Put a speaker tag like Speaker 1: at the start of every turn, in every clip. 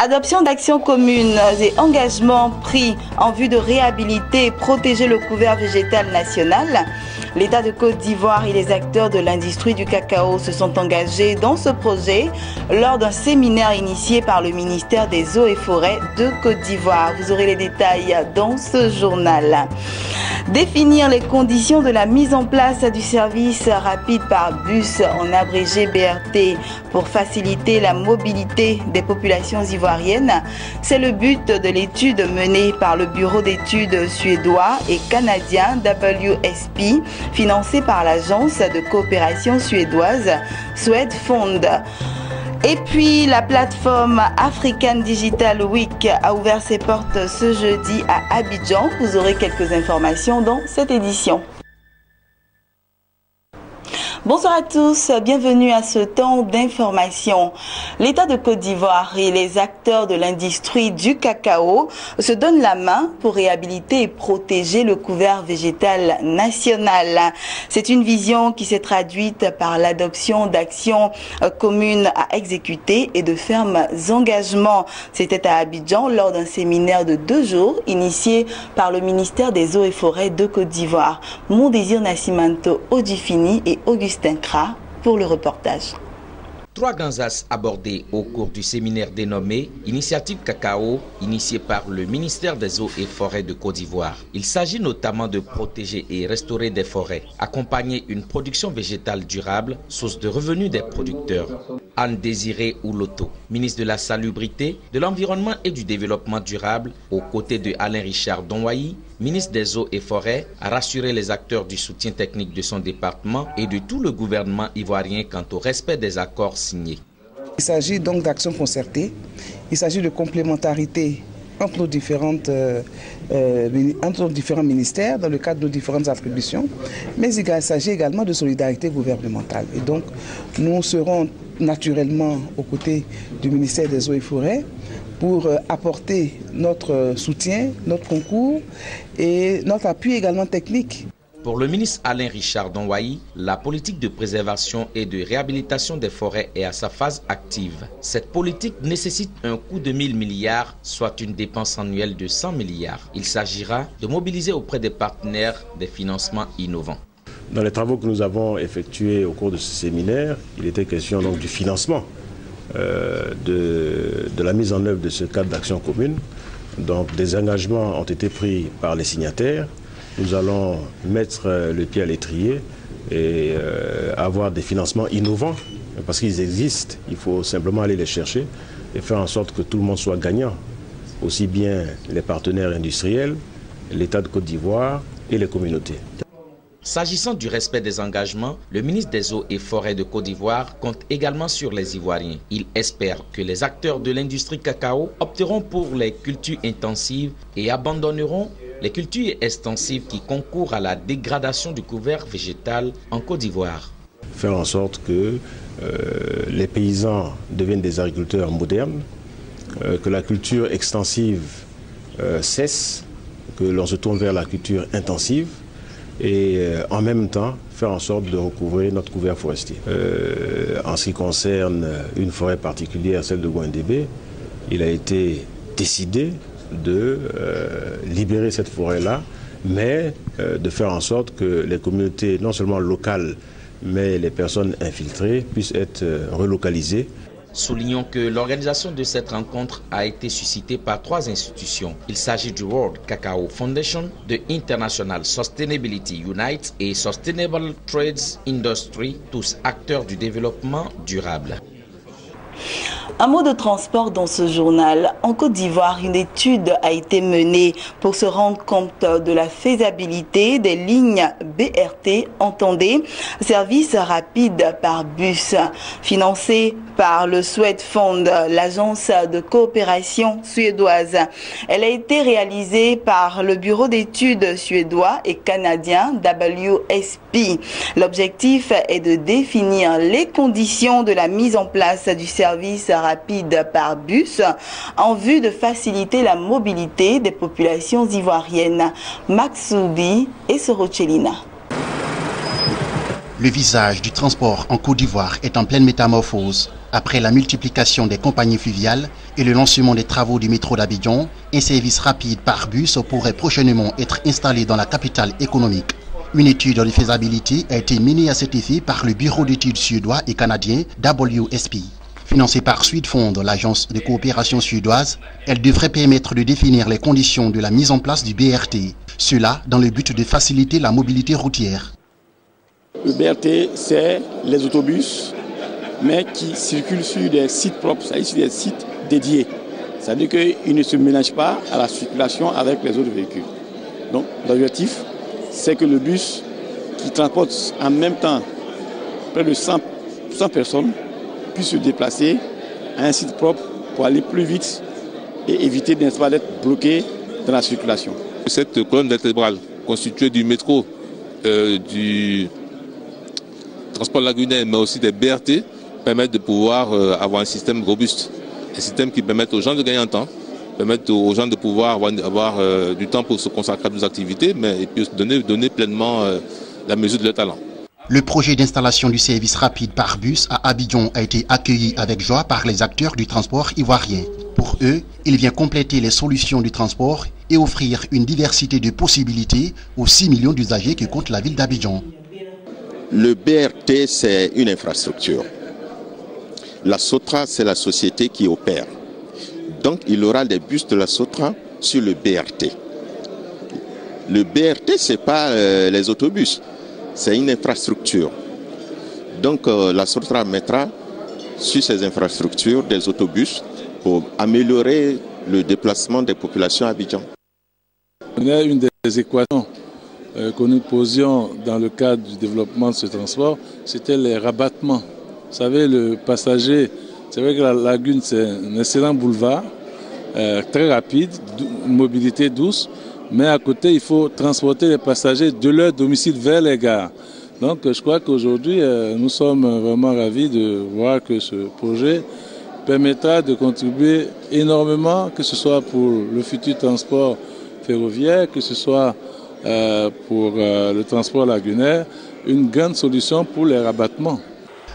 Speaker 1: Adoption d'actions communes et engagements pris en vue de réhabiliter et protéger le couvert végétal national. L'État de Côte d'Ivoire et les acteurs de l'industrie du cacao se sont engagés dans ce projet lors d'un séminaire initié par le ministère des Eaux et Forêts de Côte d'Ivoire. Vous aurez les détails dans ce journal. Définir les conditions de la mise en place du service rapide par bus, en abrégé BRT, pour faciliter la mobilité des populations ivoiriennes. C'est le but de l'étude menée par le bureau d'études suédois et canadien WSP, financé par l'agence de coopération suédoise Swedfund. Et puis, la plateforme African Digital Week a ouvert ses portes ce jeudi à Abidjan. Vous aurez quelques informations dans cette édition. Bonsoir à tous, bienvenue à ce temps d'information. L'État de Côte d'Ivoire et les acteurs de l'industrie du cacao se donnent la main pour réhabiliter et protéger le couvert végétal national. C'est une vision qui s'est traduite par l'adoption d'actions communes à exécuter et de fermes engagements. C'était à Abidjan lors d'un séminaire de 2 jours initié par le ministère des Eaux et Forêts de Côte d'Ivoire. Mon désir Nascimento Odifini et Augustin Kra pour le reportage.
Speaker 2: 3 grands axes abordés au cours du séminaire dénommé Initiative Cacao, initié par le ministère des Eaux et Forêts de Côte d'Ivoire. Il s'agit notamment de protéger et restaurer des forêts, accompagner une production végétale durable, source de revenus des producteurs. Anne Désiré Ouloto, ministre de la Salubrité, de l'Environnement et du Développement durable, aux côtés de Alain Richard Donwayi, ministre des Eaux et Forêts, a rassuré les acteurs du soutien technique de son département et de tout le gouvernement ivoirien quant au respect des accords signés.
Speaker 3: Il s'agit donc d'actions concertées, il s'agit de complémentarité entre nos différents ministères dans le cadre de nos différentes attributions, mais il s'agit également de solidarité gouvernementale. Et donc nous serons naturellement aux côtés du ministère des Eaux et Forêts pour apporter notre soutien, notre concours et notre appui également technique.
Speaker 2: Pour le ministre Alain Richard Donwayi, la politique de préservation et de réhabilitation des forêts est à sa phase active. Cette politique nécessite un coût de 1000 milliards, soit une dépense annuelle de 100 milliards. Il s'agira de mobiliser auprès des partenaires des financements innovants.
Speaker 4: Dans les travaux que nous avons effectués au cours de ce séminaire, il était question donc du financement de la mise en œuvre de ce cadre d'action commune. Donc des engagements ont été pris par les signataires. Nous allons mettre le pied à l'étrier et avoir des financements innovants parce qu'ils existent. Il faut simplement aller les chercher et faire en sorte que tout le monde soit gagnant, aussi bien les partenaires industriels, l'État de Côte d'Ivoire et les communautés.
Speaker 2: S'agissant du respect des engagements, le ministre des Eaux et Forêts de Côte d'Ivoire compte également sur les Ivoiriens. Il espère que les acteurs de l'industrie cacao opteront pour les cultures intensives et abandonneront les cultures extensives qui concourent à la dégradation du couvert végétal en Côte d'Ivoire.
Speaker 4: Faire en sorte que les paysans deviennent des agriculteurs modernes, que la culture extensive cesse, que l'on se tourne vers la culture intensive et en même temps faire en sorte de recouvrer notre couvert forestier. En ce qui concerne une forêt particulière, celle de Gouandébé, il a été décidé de libérer cette forêt-là, mais de faire en sorte que les communautés, non seulement locales, mais les personnes infiltrées, puissent être relocalisées.
Speaker 2: Soulignons que l'organisation de cette rencontre a été suscitée par 3 institutions. Il s'agit du World Cacao Foundation, de International Sustainability Unite et Sustainable Trades Industry, tous acteurs du développement durable.
Speaker 1: Un mot de transport dans ce journal. En Côte d'Ivoire, une étude a été menée pour se rendre compte de la faisabilité des lignes BRT, entendez, service rapide par bus, financé par le Swedfund, l'agence de coopération suédoise. Elle a été réalisée par le bureau d'études suédois et canadien WSP. L'objectif est de définir les conditions de la mise en place du service rapide par bus en vue de faciliter la mobilité des populations ivoiriennes. Max Soubi et Sorochelina.
Speaker 5: Le visage du transport en Côte d'Ivoire est en pleine métamorphose. Après la multiplication des compagnies fluviales et le lancement des travaux du métro d'Abidjan, un service rapide par bus pourrait prochainement être installé dans la capitale économique. Une étude de faisabilité a été menée à cet effet par le bureau d'études suédois et canadien WSP. Financée par Suedfond, l'agence de coopération suédoise, elle devrait permettre de définir les conditions de la mise en place du BRT. Cela dans le but de faciliter la mobilité routière.
Speaker 6: Le BRT, c'est les autobus, mais qui circulent sur des sites propres, c'est-à-dire sur des sites dédiés. C'est-à-dire qu'ils ne se mélangent pas à la circulation avec les autres véhicules. Donc l'objectif, c'est que le bus qui transporte en même temps près de 100 personnes puisse se déplacer à un site propre pour aller plus vite et éviter d'être bloqué dans la circulation.
Speaker 7: Cette colonne vertébrale constituée du métro, du transport lagunaire, mais aussi des BRT, permettent de pouvoir avoir un système robuste. Un système qui permet aux gens de gagner en temps, permettre aux gens de pouvoir avoir du temps pour se consacrer à nos activités, mais et puis donner pleinement la mesure de leur talent.
Speaker 5: Le projet d'installation du service rapide par bus à Abidjan a été accueilli avec joie par les acteurs du transport ivoirien. Pour eux, il vient compléter les solutions du transport et offrir une diversité de possibilités aux 6 millions d'usagers que compte la ville d'Abidjan.
Speaker 8: Le BRT, c'est une infrastructure. La SOTRA, c'est la société qui opère. Donc, il y aura des bus de la SOTRA sur le BRT. Le BRT, ce n'est pas les autobus, c'est une infrastructure. Donc, la SOTRA mettra sur ces infrastructures des autobus pour améliorer le déplacement des populations à Abidjan.
Speaker 9: On a une des équations que nous posions dans le cadre du développement de ce transport, c'était les rabattements. Vous savez, le passager, c'est vrai que la lagune, c'est un excellent boulevard, très rapide, mobilité douce, mais à côté, il faut transporter les passagers de leur domicile vers les gares. Donc, je crois qu'aujourd'hui, nous sommes vraiment ravis de voir que ce projet permettra de contribuer énormément, que ce soit pour le futur transport ferroviaire, que ce soit pour le transport lagunaire, une grande solution pour les rabattements.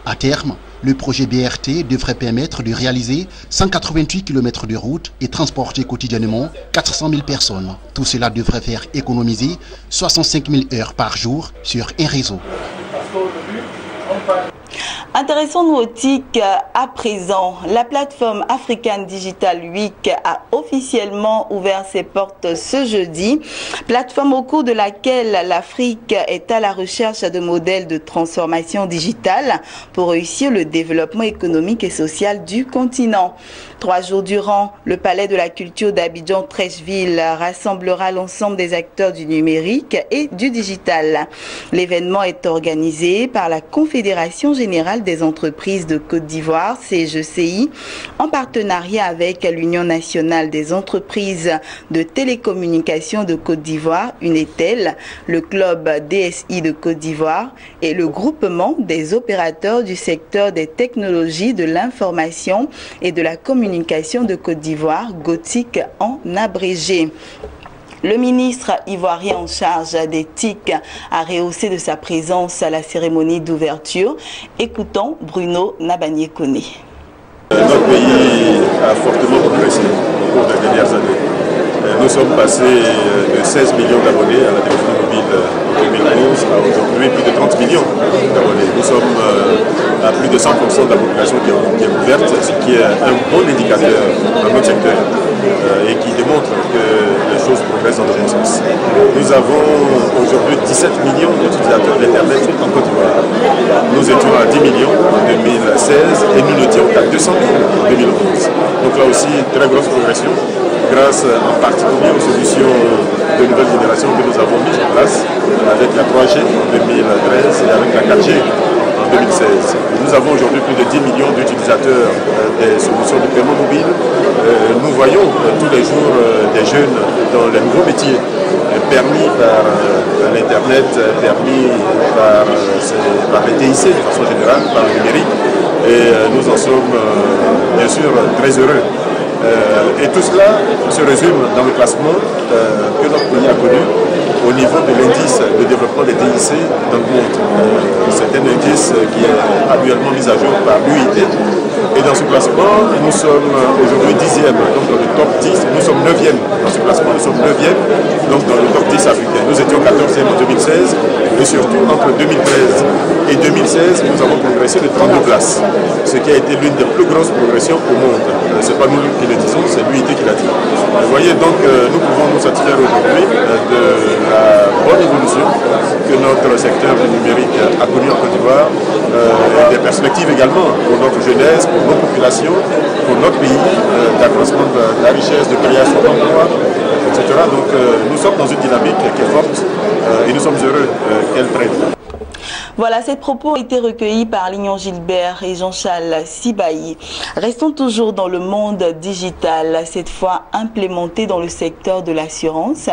Speaker 5: À terme, le projet BRT devrait permettre de réaliser 188 km de route et transporter quotidiennement 400 000 personnes. Tout cela devrait faire économiser 65 000 heures par jour sur un réseau.
Speaker 1: Intéressons-nous au TIC à présent. La plateforme African Digital Week a officiellement ouvert ses portes ce jeudi. Plateforme au cours de laquelle l'Afrique est à la recherche de modèles de transformation digitale pour réussir le développement économique et social du continent. 3 jours durant, le Palais de la Culture d'Abidjan-Treichville rassemblera l'ensemble des acteurs du numérique et du digital. L'événement est organisé par la Confédération générale des entreprises de Côte d'Ivoire, CGCI, en partenariat avec l'Union nationale des entreprises de télécommunications de Côte d'Ivoire, UNETEL, le Club DSI de Côte d'Ivoire et le groupement des opérateurs du secteur des technologies de l'information et de la communication de Côte d'Ivoire, GOTIC en abrégé. Le ministre ivoirien en charge des TIC a rehaussé de sa présence à la cérémonie d'ouverture. Écoutons Bruno Nabanié-Koné.
Speaker 10: Notre pays a fortement progressé au cours des dernières années. Nous sommes passés de 16 millions d'abonnés à la téléphonie mobile en 2011 à aujourd'hui plus de 30 millions d'abonnés. Nous sommes à plus de 100% de la population qui est couverte, ce qui est un bon indicateur dans notre secteur et qui démontre que les choses progressent dans le bon sens. Nous avons aujourd'hui 17 millions d'utilisateurs d'Internet en Côte d'Ivoire. Nous étions à 10 millions en 2016 et nous n'étions qu'à 200 000 en 2011. Donc là aussi, très grosse progression, grâce en particulier aux solutions de nouvelle génération que nous avons mises en place avec la 3G en 2013 et avec la 4G en 2016. Nous avons aujourd'hui plus de 10 millions d'utilisateurs des solutions de paiement mobile. Nous voyons tous les jours des jeunes dans les nouveaux métiers permis par l'Internet, permis par les TIC de façon générale, par le numérique. Et nous en sommes bien sûr très heureux. Et tout cela se résume dans le classement que notre pays a connu au niveau de l'indice de développement des DIC dans le monde. C'est un indice qui est annuellement mis à jour par l'UIT. Et dans ce classement, nous sommes aujourd'hui 10e, donc dans le top 10. Nous sommes 9e dans ce classement, nous sommes 9e donc dans le top 10 africain. Nous étions 14e en 2016 et surtout entre 2013 et 2016, nous avons progressé de 32 places, ce qui a été l'une des plus grosses progressions au monde. Ce n'est pas nous qui le disons, c'est l'UIT qui l'a dit. Vous voyez donc, nous pouvons nous satisfaire aujourd'hui de la bonne évolution que notre secteur du numérique a connu en Côte d'Ivoire, et des perspectives également pour notre jeunesse, pour nos populations, pour notre pays, d'accroissement de la richesse, de création d'emplois, etc. Donc nous sommes dans une dynamique qui est forte et nous sommes heureux qu'elle traîne.
Speaker 1: Voilà, ces propos ont été recueillis par Lignon Gilbert et Jean-Charles Sibayi. Restons toujours dans le monde digital, cette fois implémenté dans le secteur de l'assurance.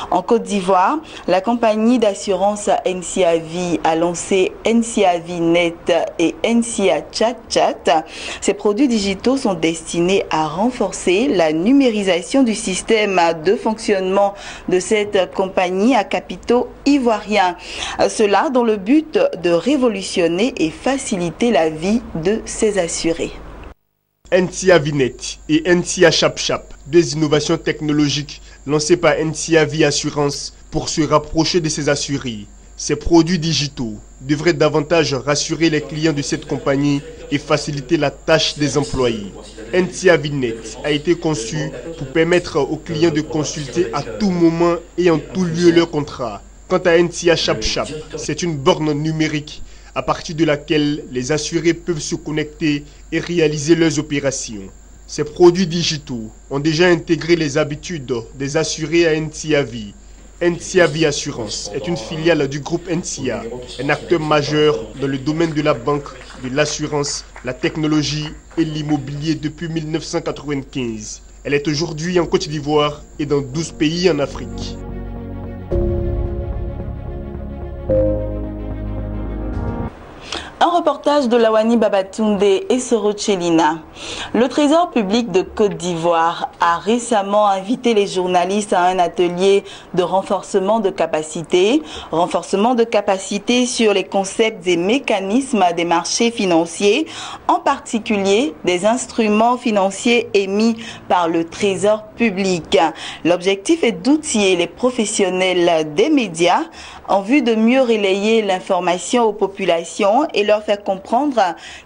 Speaker 1: En Côte d'Ivoire, la compagnie d'assurance NCA Vie a lancé NCA Vie Net et NCA Chat. Ces produits digitaux sont destinés à renforcer la numérisation du système de fonctionnement de cette compagnie à capitaux ivoiriens. Cela dans le but de révolutionner et faciliter la vie de ses assurés.
Speaker 11: NCA Vinet et NCA Chap, deux innovations technologiques lancées par NCA Vie Assurance pour se rapprocher de ses assurés. Ces produits digitaux devraient davantage rassurer les clients de cette compagnie et faciliter la tâche des employés. NCA Vinet a été conçu pour permettre aux clients de consulter à tout moment et en tout lieu leur contrat. Quant à NCA Chap, c'est une borne numérique à partir de laquelle les assurés peuvent se connecter et réaliser leurs opérations. Ces produits digitaux ont déjà intégré les habitudes des assurés à NCA Vie. NCA Vie Assurance est une filiale du groupe NCA, un acteur majeur dans le domaine de la banque, de l'assurance, la technologie et l'immobilier depuis 1995. Elle est aujourd'hui en Côte d'Ivoire et dans 12 pays en Afrique.
Speaker 1: Un reportage de Lawani Babatunde et Soro Chelina. Le Trésor public de Côte d'Ivoire a récemment invité les journalistes à un atelier de renforcement de capacité sur les concepts et mécanismes des marchés financiers, en particulier des instruments financiers émis par le Trésor public. L'objectif est d'outiller les professionnels des médias en vue de mieux relayer l'information aux populations et leur faire comprendre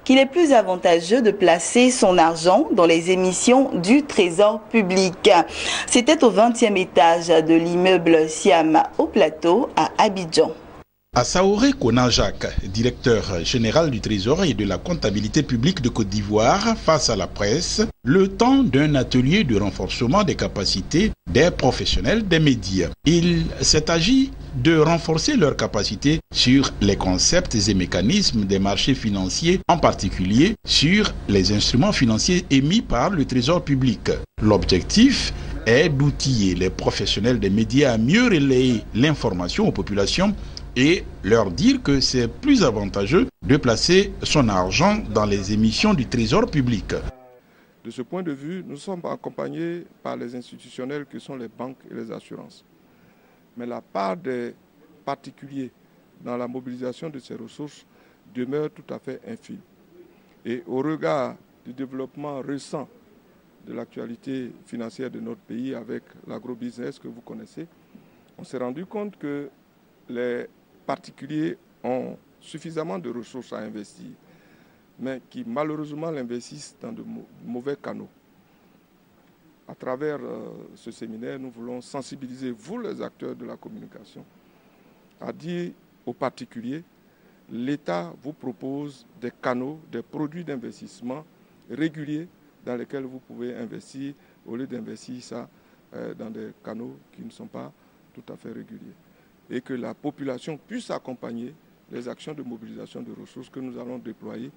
Speaker 1: qu'il est plus avantageux de placer son argent dans les émissions du Trésor public. C'était au 20e étage de l'immeuble Siam au Plateau à Abidjan.
Speaker 12: Assaoré Kona Jacques, directeur général du Trésor et de la comptabilité publique de Côte d'Ivoire, face à la presse, le temps d'un atelier de renforcement des capacités des professionnels des médias. Il s'est agi de renforcer leurs capacités sur les concepts et mécanismes des marchés financiers, en particulier sur les instruments financiers émis par le Trésor public. L'objectif est d'outiller les professionnels des médias à mieux relayer l'information aux populations et leur dire que c'est plus avantageux de placer son argent dans les émissions du Trésor public.
Speaker 13: De ce point de vue, nous sommes accompagnés par les institutionnels que sont les banques et les assurances. Mais la part des particuliers dans la mobilisation de ces ressources demeure tout à fait infime. Et au regard du développement récent de l'actualité financière de notre pays avec l'agrobusiness que vous connaissez, on s'est rendu compte que les particuliers ont suffisamment de ressources à investir, mais qui malheureusement l'investissent dans de mauvais canaux. À travers ce séminaire, nous voulons sensibiliser vous, les acteurs de la communication, à dire aux particuliers, l'État vous propose des canaux, des produits d'investissement réguliers dans lesquels vous pouvez investir au lieu d'investir ça dans des canaux qui ne sont pas tout à fait réguliers. Et que la population puisse accompagner les actions de mobilisation de ressources que nous allons déployer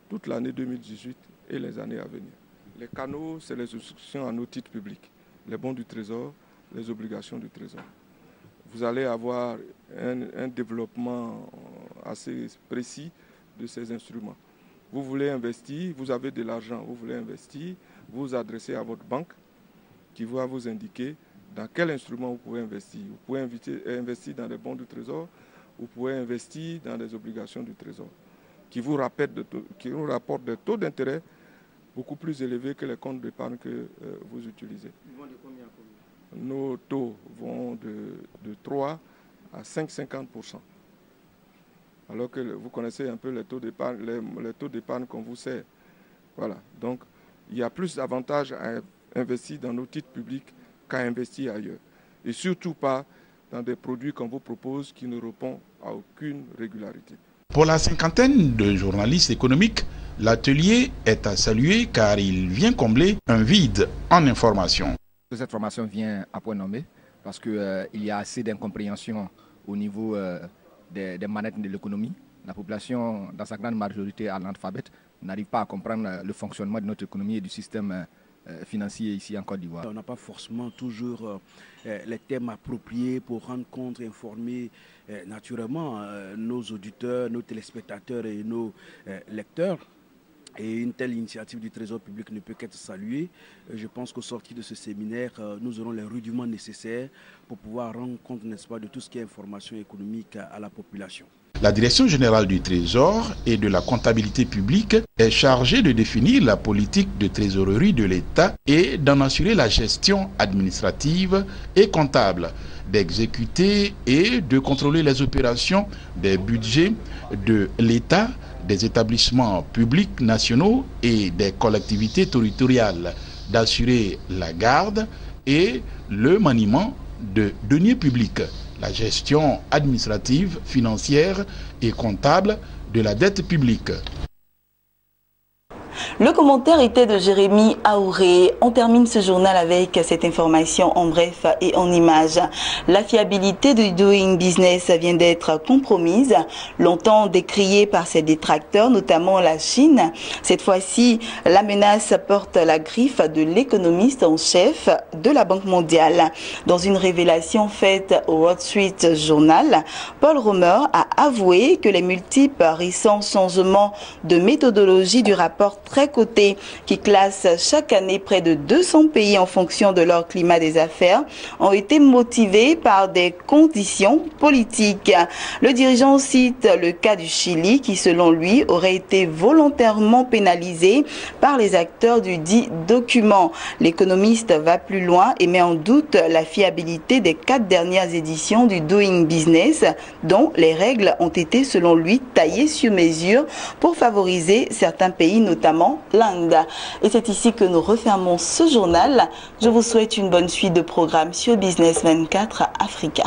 Speaker 13: toute l'année 2018 et les années à venir. Les canaux, c'est les souscriptions à nos titres publics, les bons du Trésor, les obligations du Trésor. Vous allez avoir un développement assez précis de ces instruments. Vous voulez investir, vous avez de l'argent, vous voulez investir, vous vous adressez à votre banque qui va vous indiquer dans quel instrument vous pouvez investir. Vous pouvez investir dans les bons du Trésor, vous pouvez investir dans les obligations du Trésor, qui vous rapportent des taux d'intérêt beaucoup plus élevés que les comptes d'épargne que vous utilisez. Ils vont de combien à combien? Nos taux vont de 3 à 5,50%. Alors que vous connaissez un peu les taux d'épargne qu'on vous sert. Voilà. Donc, il y a plus d'avantages à investir dans nos titres publics qu'à investir ailleurs. Et surtout pas dans des produits qu'on vous propose qui ne répondent à aucune régularité.
Speaker 12: Pour la cinquantaine de journalistes économiques, l'atelier est à saluer car il vient combler un vide en information.
Speaker 14: Cette formation vient à point nommé parce qu'il y a assez d'incompréhension au niveau des manettes de l'économie. La population, dans sa grande majorité analphabète, n'arrive pas à comprendre le fonctionnement de notre économie et du système financier ici en Côte d'Ivoire.
Speaker 15: On n'a pas forcément toujours les thèmes appropriés pour rendre compte, informer naturellement nos auditeurs, nos téléspectateurs et nos lecteurs. Et une telle initiative du Trésor public ne peut qu'être saluée. Je pense qu'au sortir de ce séminaire, nous aurons les rudiments nécessaires pour pouvoir rendre compte, n'est-ce pas, de tout ce qui est information économique à la population.
Speaker 12: La Direction générale du Trésor et de la comptabilité publique est chargée de définir la politique de trésorerie de l'État et d'en assurer la gestion administrative et comptable, d'exécuter et de contrôler les opérations des budgets de l'État, des établissements publics nationaux et des collectivités territoriales, d'assurer la garde et le maniement de deniers publics, la gestion administrative, financière et comptable de la dette publique.
Speaker 1: Le commentaire était de Jérémy Aouré. On termine ce journal avec cette information en bref et en images. La fiabilité du Doing Business vient d'être compromise, longtemps décriée par ses détracteurs, notamment la Chine. Cette fois-ci, la menace porte la griffe de l'économiste en chef de la Banque mondiale. Dans une révélation faite au Wall Street Journal, Paul Romer a avoué que les multiples récents changements de méthodologie du rapport très coté qui classe chaque année près de 200 pays en fonction de leur climat des affaires ont été motivés par des conditions politiques. Le dirigeant cite le cas du Chili qui, selon lui, aurait été volontairement pénalisé par les acteurs du dit document. L'économiste va plus loin et met en doute la fiabilité des 4 dernières éditions du Doing Business dont les règles ont été, selon lui, taillées sur mesure pour favoriser certains pays, notamment l'Inde. Et c'est ici que nous refermons ce journal. Je vous souhaite une bonne suite de programmes sur Business 24 Africa.